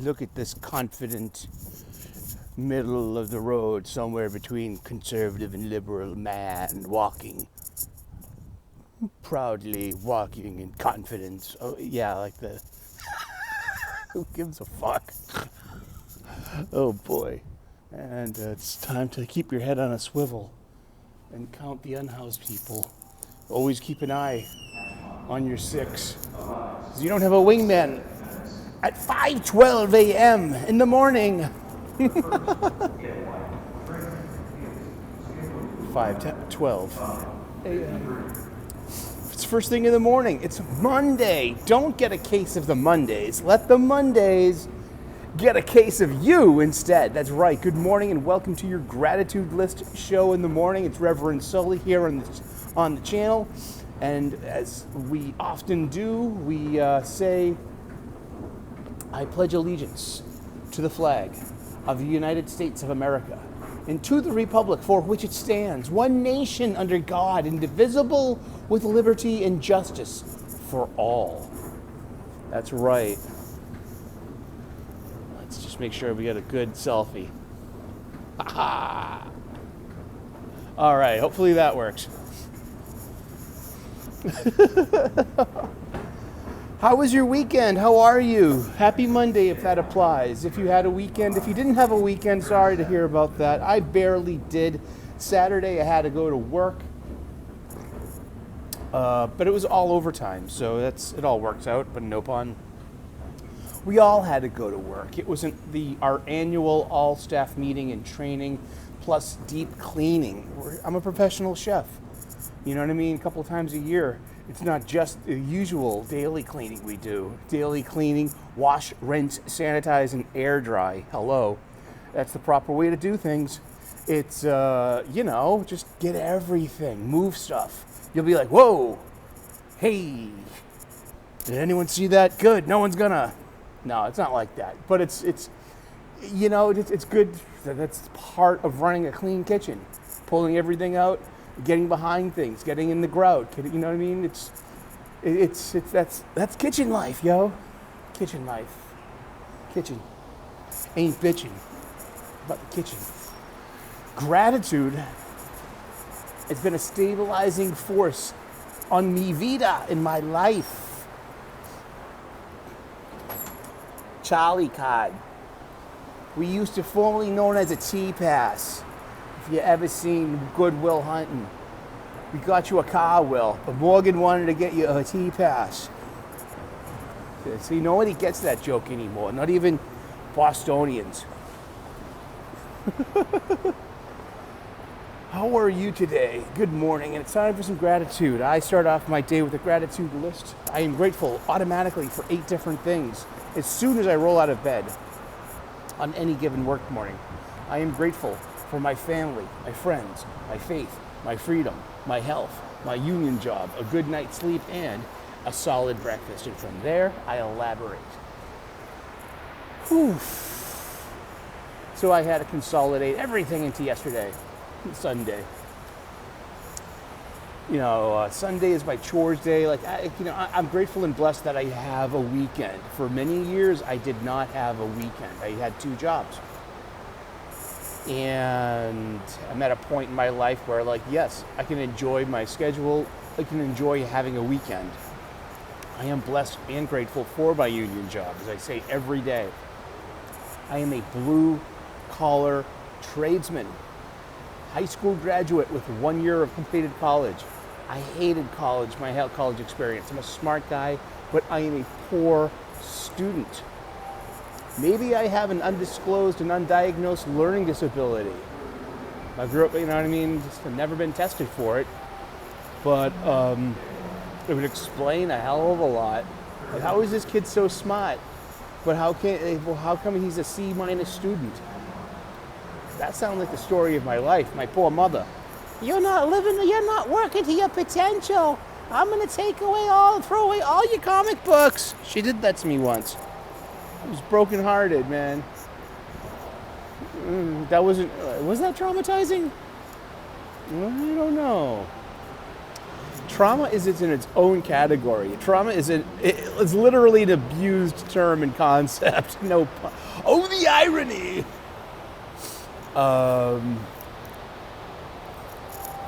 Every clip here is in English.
Look at this confident, middle of the road, somewhere between conservative and liberal man proudly walking in confidence. Oh, yeah, like the. Who gives a fuck? Oh boy. And it's time to keep your head on a swivel and count the unhoused people. Always keep an eye on your six. 'Cause you don't have a wingman at 5:12 a.m. in the morning. 5:12 a.m. It's first thing in the morning. It's Monday. Don't get a case of the Mondays. Let the Mondays get a case of you instead. That's right. Good morning and welcome to your Gratitude List show in the morning. It's Reverend Sully here on the channel. And as we often do, we say, I pledge allegiance to the flag of the United States of America and to the republic for which it stands, one nation under God, indivisible, with liberty and justice for all. That's right. Let's just make sure we get a good selfie. Ha-ha! All right, hopefully that works. How was your weekend? How are you? Happy Monday if that applies. If you had a weekend. If you didn't have a weekend, sorry to hear about that. I barely did. Saturday I had to go to work. But it was all overtime, so it all works out, but no pun. We all had to go to work. It wasn't our annual all-staff meeting and training plus deep cleaning. I'm a professional chef. You know what I mean? A couple of times a year. It's not just the usual daily cleaning we do. Daily cleaning, wash, rinse, sanitize, and air dry. Hello. That's the proper way to do things. It's, just get everything. Move stuff. You'll be like, whoa, hey, did anyone see that? Good, no one's gonna. No, it's not like that. But it's good. That's part of running a clean kitchen. Pulling everything out. Getting behind things, getting in the grout, you know what I mean? That's kitchen life, yo. Kitchen life. Kitchen. Ain't bitching, but the kitchen. Gratitude has been a stabilizing force on mi vida in my life. Charlie card. We used to formerly known as a T-Pass. If you ever seen Good Will Hunting, we got you a car, Will, but Morgan wanted to get you a T-Pass. See, nobody gets that joke anymore, not even Bostonians. How are you today? Good morning, and it's time for some gratitude. I start off my day with a gratitude list. I am grateful automatically for 8 different things as soon as I roll out of bed on any given work morning. I am grateful for my family, my friends, my faith, my freedom, my health, my union job, a good night's sleep, and a solid breakfast. And from there, I elaborate. Whew. So I had to consolidate everything into yesterday, Sunday. Sunday is my chores day. I'm grateful and blessed that I have a weekend. For many years, I did not have a weekend. I had 2 jobs. And I'm at a point in my life where, yes, I can enjoy my schedule. I can enjoy having a weekend. I am blessed and grateful for my union job, as I say every day. I am a blue-collar tradesman, high school graduate with 1 year of completed college. I hated college, my college experience. I'm a smart guy, but I am a poor student. Maybe I have an undisclosed and undiagnosed learning disability. I grew up, just have never been tested for it. But it would explain a hell of a lot. Like, how is this kid so smart? But how come he's a C- student? That sounds like the story of my life, my poor mother. You're not working to your potential. I'm gonna throw away all your comic books. She did that to me once. I was brokenhearted, man. Was that traumatizing? I don't know. Trauma is in its own category. Trauma is It's literally an abused term and concept. No, oh, the irony.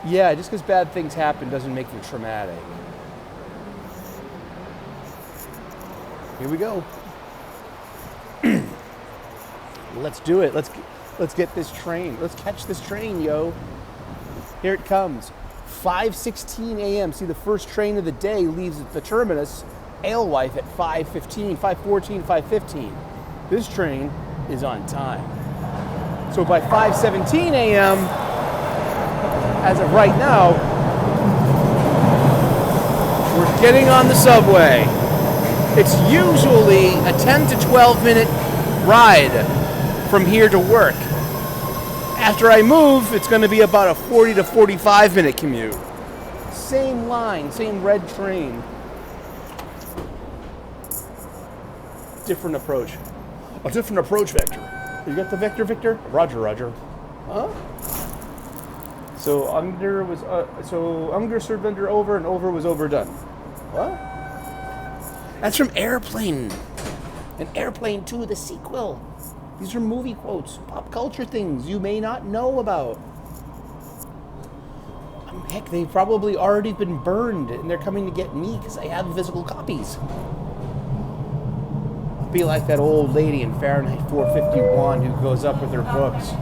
Yeah, just because bad things happen doesn't make them traumatic. Here we go. Let's do it. Let's get this train. Let's catch this train, yo. Here it comes. 5:16 a.m. See, the first train of the day leaves at the terminus, Alewife, at 5:15, 5:14, 5:15. This train is on time. So by 5:17 a.m., as of right now, we're getting on the subway. It's usually a 10 to 12 minute ride from here to work. After I move, it's going to be about a 40 to 45 minute commute. Same line, same red train. Different approach. A different approach, Vector. You got the Vector, Victor? Roger, Roger. Huh? So Unger served under over and over was overdone. What? That's from Airplane. And Airplane 2, the sequel. These are movie quotes, pop culture things you may not know about. Heck, they've probably already been burned and they're coming to get me because I have physical copies. I'll be like that old lady in Fahrenheit 451 who goes up with her books.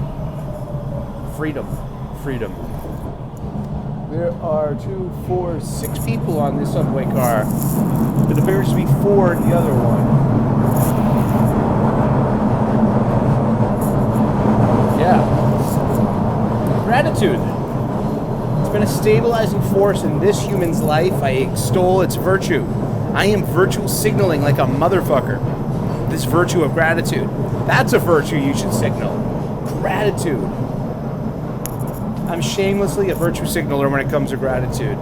Freedom. Freedom. There are 2, 4, 6 people on this subway car. It appears to be 4 in the other one. Yeah. Gratitude. It's been a stabilizing force in this human's life. I extol its virtue. I am virtue signaling like a motherfucker. This virtue of gratitude. That's a virtue you should signal. Gratitude. I'm shamelessly a virtue signaler when it comes to gratitude.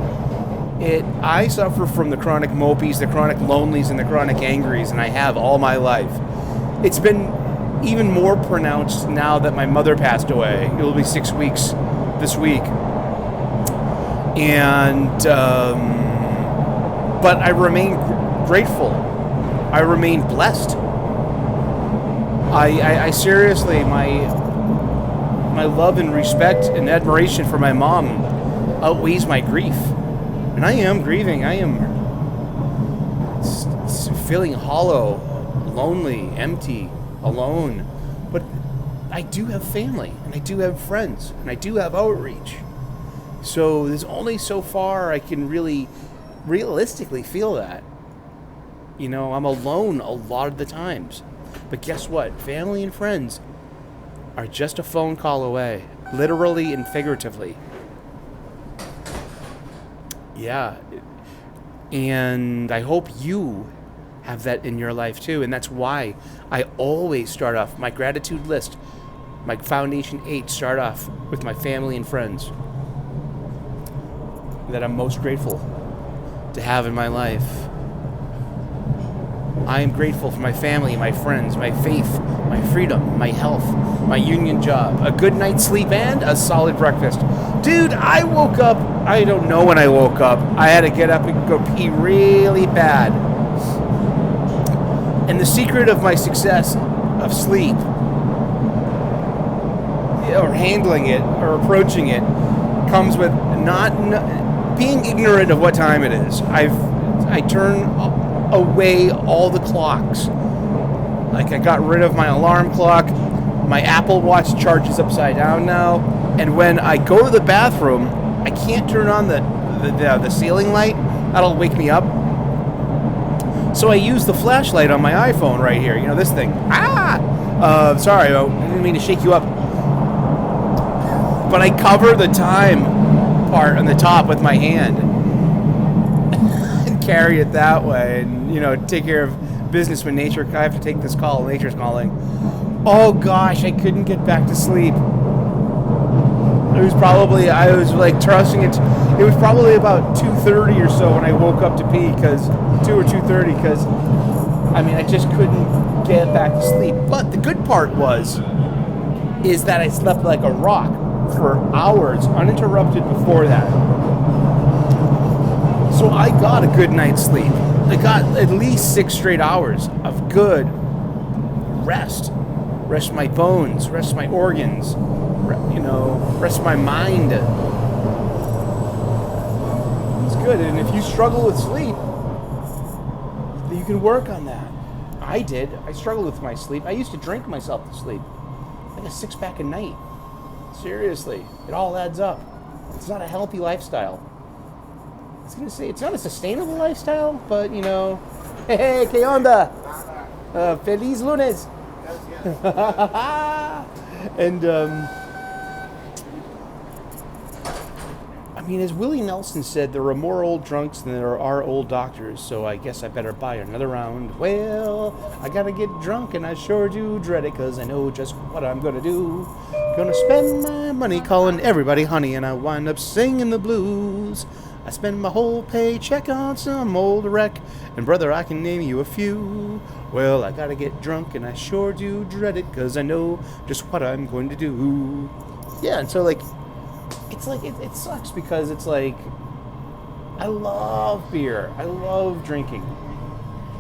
I suffer from the chronic mopies, the chronic lonelies, and the chronic angries, and I have all my life. It's been even more pronounced now that my mother passed away. It'll be 6 weeks this week. And, but I remain grateful. I remain blessed. I seriously, my love and respect and admiration for my mom outweighs my grief. And I am grieving. I am feeling hollow, lonely, empty, alone. But I do have family, and I do have friends, and I do have outreach. So there's only so far I can really realistically feel that. You know, I'm alone a lot of the times. But guess what? Family and friends are just a phone call away, literally and figuratively. Yeah. And I hope you have that in your life too. And that's why I always start off my gratitude list, my Foundation 8, start off with my family and friends that I'm most grateful to have in my life. I am grateful for my family, my friends, my faith, my freedom, my health, my union job, a good night's sleep, and a solid breakfast. Dude, I woke up, I don't know when I woke up. I had to get up and go pee really bad. And the secret of my success of sleep, or handling it, or approaching it, comes with not being ignorant of what time it is. I turn away all the clocks. Like, I got rid of my alarm clock. My Apple Watch charges upside down now. And when I go to the bathroom, I can't turn on the ceiling light. That'll wake me up. So I use the flashlight on my iPhone right here. You know, this thing. Sorry, I didn't mean to shake you up. But I cover the time part on the top with my hand. And carry it that way. And, you know, take care of business when nature. I have to take this call. Nature's calling. Oh gosh, I couldn't get back to sleep. It was probably, I was like trusting it. It was probably about 2:30 or so when I woke up to pee, because 2 or 2:30, because I mean, I just couldn't get back to sleep. But the good part is that I slept like a rock for hours uninterrupted before that. So I got a good night's sleep. I got at least 6 straight hours of good rest. Rest my bones, rest my organs, rest my mind. It's good. And if you struggle with sleep, you can work on that. I did. I struggled with my sleep. I used to drink myself to sleep. Like a 6-pack a night. Seriously. It all adds up. It's not a healthy lifestyle. I was going to say, it's not a sustainable lifestyle, but, hey, ¿qué onda? Feliz lunes. And, as Willie Nelson said, there are more old drunks than there are old doctors, so I guess I better buy another round. Well, I gotta get drunk, and I sure do dread it, because I know just what I'm gonna do. Gonna spend my money calling everybody honey, and I wind up singing the blues. I spend my whole paycheck on some old wreck, and brother, I can name you a few. Well, I gotta get drunk, and I sure do dread it, because I know just what I'm going to do. Yeah, and so, it's like, it sucks, because it's like, I love beer. I love drinking.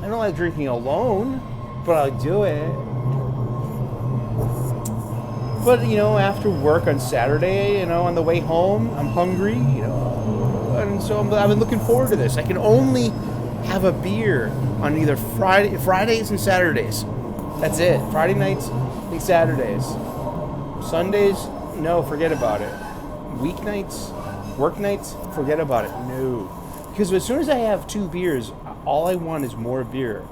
I don't like drinking alone, but I do it. But, after work on Saturday, on the way home, I'm hungry, and so I've been looking forward to this. I can only have a beer on either Fridays and Saturdays. That's it. Friday nights and Saturdays. Sundays, no, forget about it. Weeknights, work nights, forget about it. No. Because as soon as I have 2 beers, all I want is more beer.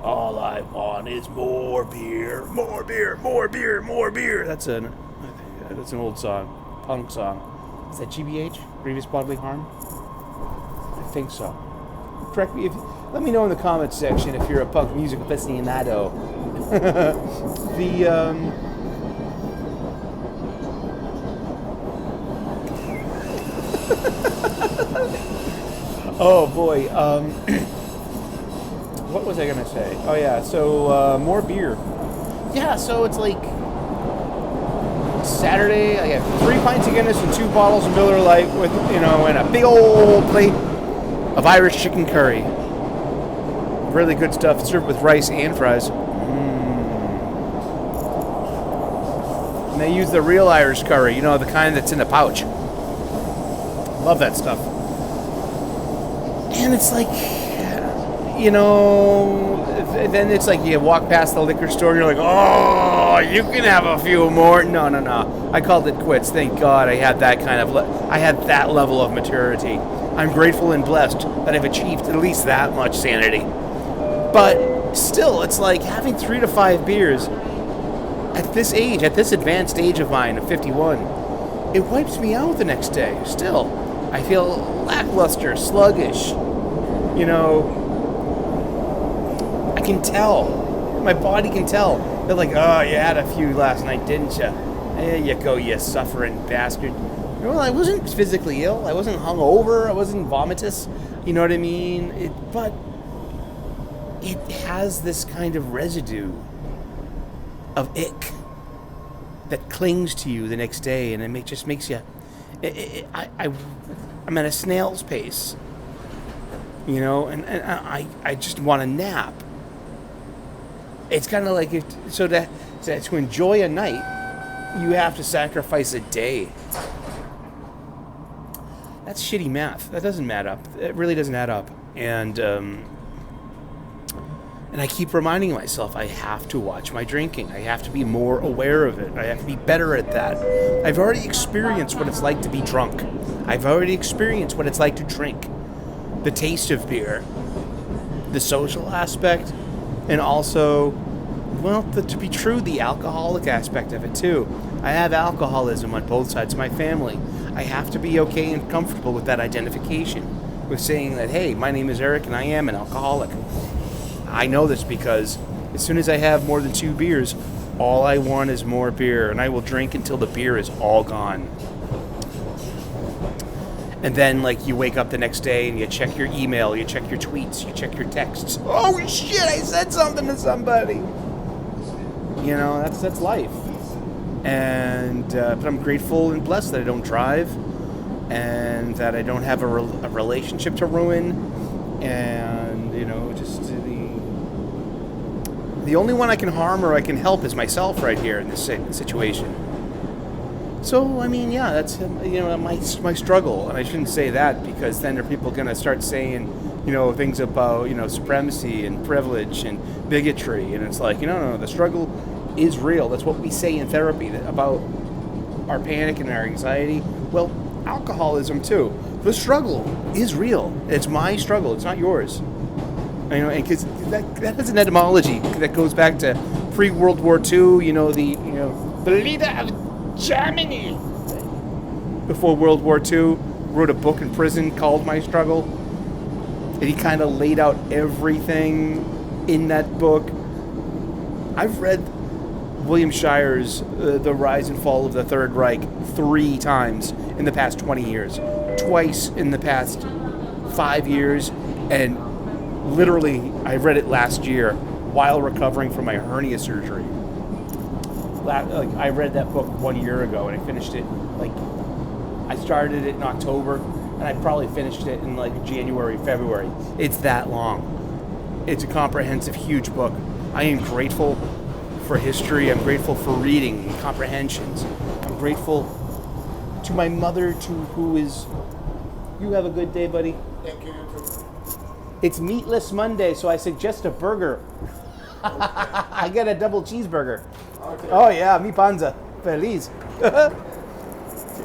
All I want is more beer, more beer, more beer, more beer. That's an old song, punk song. Is that GBH, Grievous Bodily Harm? I think so. Correct me let me know in the comments section if you're a punk music aficionado. Oh boy, what was I gonna say? Oh yeah, so more beer. Yeah, so it's like Saturday, I got 3 pints of Guinness and 2 bottles of Miller Lite with, and a big old plate of Irish chicken curry. Really good stuff, served with rice and fries. And they use the real Irish curry, the kind that's in a pouch. Love that stuff. And it's like, then it's like you walk past the liquor store and you're like, oh, you can have a few more. No. I called it quits. Thank God I had that that level of maturity. I'm grateful and blessed that I've achieved at least that much sanity. But still, it's like having 3 to 5 beers at this age, at this advanced age of mine, of 51, it wipes me out the next day. Still, I feel lackluster, sluggish. I can tell. My body can tell. They're like, oh, you had a few last night, didn't you? There you go, you suffering bastard. Well, I wasn't physically ill. I wasn't hungover. I wasn't vomitous. You know what I mean? But it has this kind of residue of ick that clings to you the next day, and it just makes you... I'm at a snail's pace, and I just want to nap. It's kind of like to enjoy a night, you have to sacrifice a day. That's shitty math. That doesn't add up. It really doesn't add up. And I keep reminding myself I have to watch my drinking. I have to be more aware of it. I have to be better at that. I've already experienced what it's like to be drunk. I've already experienced what it's like to drink. The taste of beer. The social aspect. And also, to be true, the alcoholic aspect of it too. I have alcoholism on both sides of my family. I have to be okay and comfortable with that identification. With saying that, hey, my name is Eric and I am an alcoholic. I know this because as soon as I have more than 2 beers, all I want is more beer, and I will drink until the beer is all gone. And then, you wake up the next day and you check your email, you check your tweets, you check your texts. Oh, shit, I said something to somebody. That's life. And but I'm grateful and blessed that I don't drive, and that I don't have a relationship to ruin, and The only one I can harm or I can help is myself right here in this situation. So, I mean, yeah, that's, my struggle. And I shouldn't say that because then are people going to start saying, things about, supremacy and privilege and bigotry. And it's like, no, the struggle is real. That's what we say in therapy about our panic and our anxiety. Well, alcoholism too. The struggle is real. It's my struggle. It's not yours. And because that has an etymology that goes back to pre-World War II. The leader of Germany before World War II wrote a book in prison called My Struggle, and he kind of laid out everything in that book. I've read William Shire's The Rise and Fall of the Third Reich 3 times in the past 20 years, twice in the past 5 years, and literally I read it last year while recovering from my hernia surgery. I read that book 1 year ago and I finished it, I started it in October and I probably finished it in January, February. It's that long. It's a comprehensive, huge book. I am grateful for history. I'm grateful for reading and comprehensions. I'm grateful to my mother, who is... You have a good day, buddy. Thank you. It's Meatless Monday, so I suggest a burger. I get a double cheeseburger. Okay. Oh yeah, mi panza. Feliz.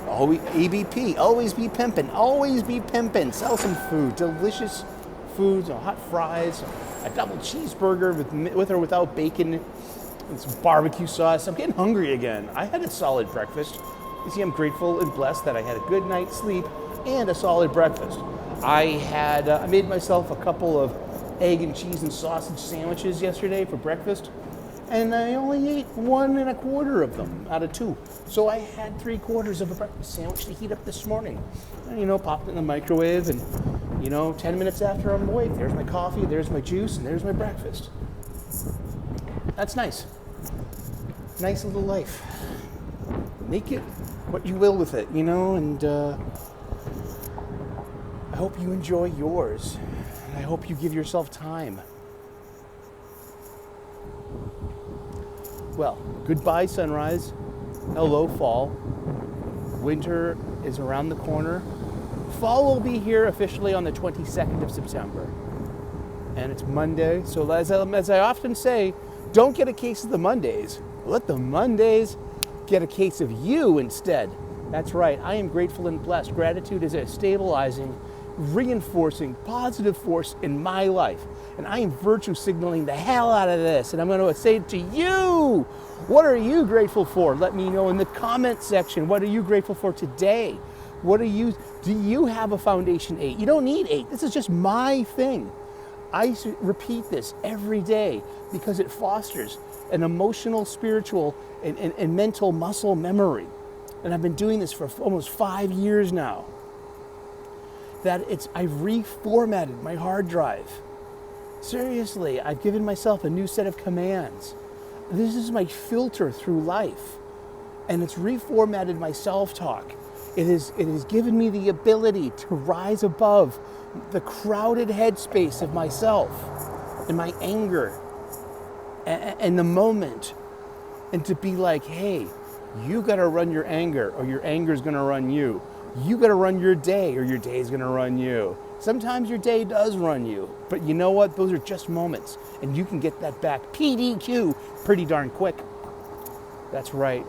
Always EBP. Always be pimpin'. Always be pimpin'. Sell some food. Delicious foods, hot fries, a double cheeseburger with or without bacon, and some barbecue sauce. I'm getting hungry again. I had a solid breakfast. You see, I'm grateful and blessed that I had a good night's sleep and a solid breakfast. I made myself a couple of egg and cheese and sausage sandwiches yesterday for breakfast, and I only ate 1 1/4 of them out of 2. So I had 3/4 of a breakfast sandwich to heat up this morning. And, popped it in the microwave, and, 10 minutes after I'm awake, there's my coffee, there's my juice, and there's my breakfast. That's nice. Nice little life. Make it what you will with it, and I hope you enjoy yours. And I hope you give yourself time. Well, goodbye sunrise. Hello fall. Winter is around the corner. Fall will be here officially on the 22nd of September. And it's Monday, so as I often say, don't get a case of the Mondays. Let the Mondays get a case of you instead. That's right, I am grateful and blessed. Gratitude is a stabilizing, reinforcing, positive force in my life. And I am virtue signaling the hell out of this. And I'm going to say it to you. What are you grateful for? Let me know in the comment section. What are you grateful for today? Do you have a Foundation 8? You don't need 8. This is just my thing. I repeat this every day because it fosters an emotional, spiritual, and mental muscle memory. And I've been doing this for almost 5 years now. I've reformatted my hard drive. Seriously, I've given myself a new set of commands. This is my filter through life. And it's reformatted my self-talk. It has given me the ability to rise above the crowded headspace of myself and my anger and the moment, and to be like, hey, you got to run your anger or your anger is going to run you. You got to run your day or your day is going to run you. Sometimes your day does run you, but you know what? Those are just moments, and you can get that back. PDQ pretty darn quick. That's right.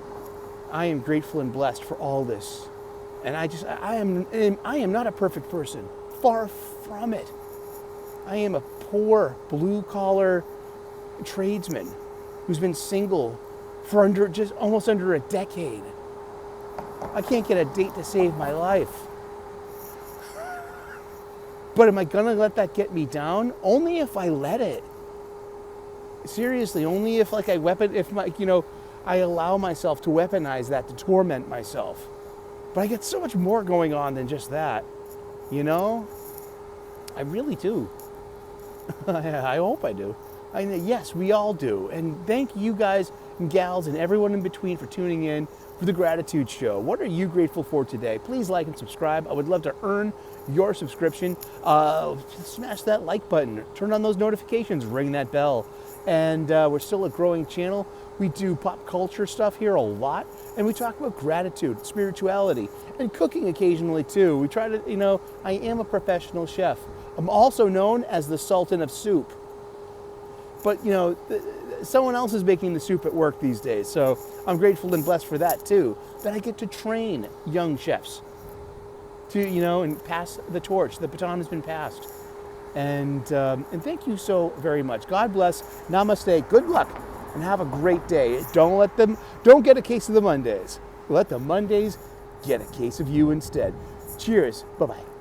I am grateful and blessed for all this. And I am not a perfect person. Far from it. I am a poor blue-collar tradesman who's been single for almost under a decade. I can't get a date to save my life. But am I gonna let that get me down? Only if I let it. Seriously, only if I allow myself to weaponize that to torment myself. But I get so much more going on than just that, I really do. I hope I do. Yes, we all do. And thank you guys and gals and everyone in between for tuning in for the Gratitude Show. What are you grateful for today? Please like and subscribe. I would love to earn your subscription. Smash that like button. Turn on those notifications. Ring that bell. and we're still a growing channel. We do pop culture stuff here a lot, and we talk about gratitude, spirituality, and cooking occasionally too. We try to, I am a professional chef. I'm also known as the Sultan of Soup. But, someone else is making the soup at work these days, so I'm grateful and blessed for that too, that I get to train young chefs to, and pass the torch. The baton has been passed. And thank you so very much. God bless. Namaste. Good luck. And have a great day. Don't get a case of the Mondays. Let the Mondays get a case of you instead. Cheers. Bye-bye.